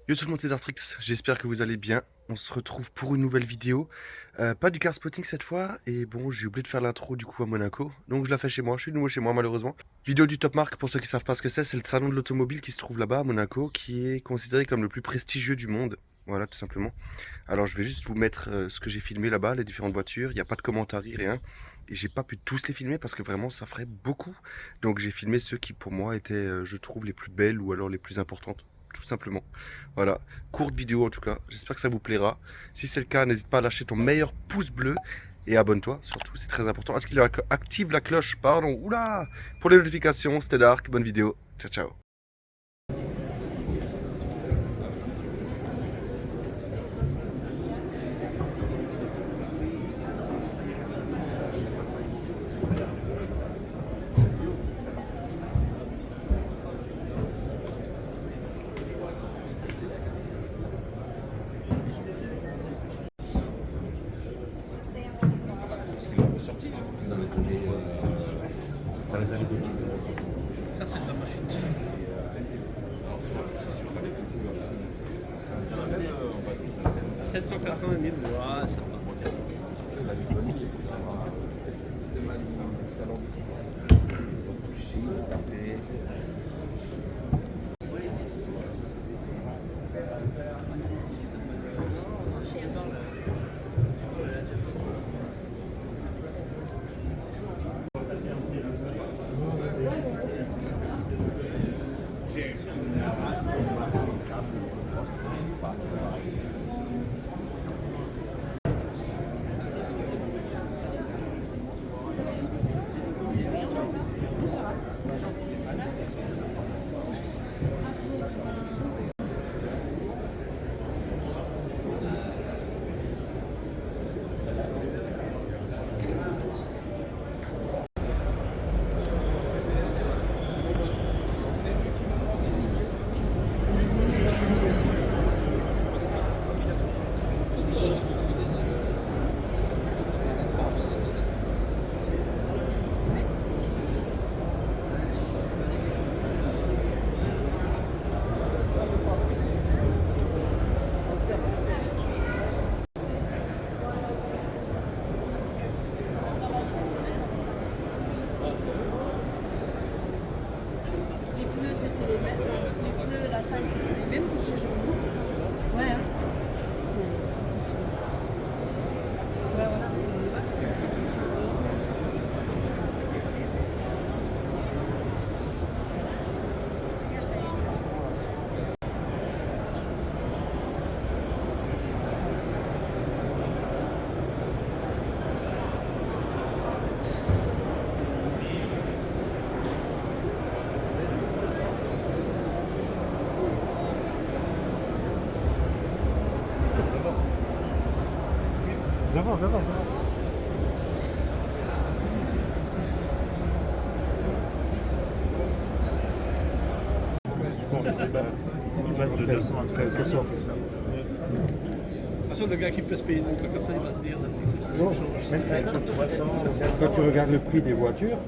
Yo tout le monde, c'est Dartrix, j'espère que vous allez bien. On se retrouve pour une nouvelle vidéo. Pas du car spotting cette fois, et bon, j'ai oublié de faire l'intro du coup à Monaco, donc je la fais chez moi, je suis de nouveau chez moi malheureusement. Vidéo du Top Mark, pour ceux qui savent pas ce que c'est le salon de l'automobile qui se trouve là-bas à Monaco, qui est considéré comme le plus prestigieux du monde. Voilà, tout simplement. Alors je vais juste vous mettre ce que j'ai filmé là-bas, les différentes voitures, il n'y a pas de commentaires, rien. Et j'ai pas pu tous les filmer parce que vraiment ça ferait beaucoup. Donc j'ai filmé ceux qui pour moi étaient, je trouve, les plus belles ou alors les plus importantes. Tout simplement. Voilà, courte vidéo en tout cas, j'espère que ça vous plaira. Si c'est le cas, n'hésite pas à lâcher ton meilleur pouce bleu et abonne-toi, surtout c'est très important. Active la cloche, pardon, oula, pour les notifications. C'était Dark, bonne vidéo, ciao ciao. Ça, c'est de la machine. 780 000, ouais, ça va. Les pneus, c'était les mêmes. Les pneus, la taille, c'était les mêmes que chez Jean. Ouais, hein. Ouais, voilà, Viens voir. Il passe de 200 à 300. De toute façon, le gars qui peut se payer une moto comme ça, il va te dire. Non, Même si ça coûte 300, quand tu regardes le prix des voitures,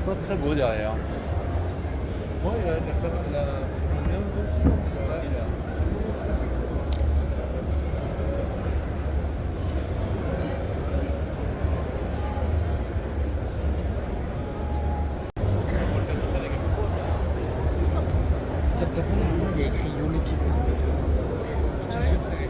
pas très beau derrière. Ouais, Sur le capot, normalement, il y a écrit Yo l'équipe. Je te jure, c'est.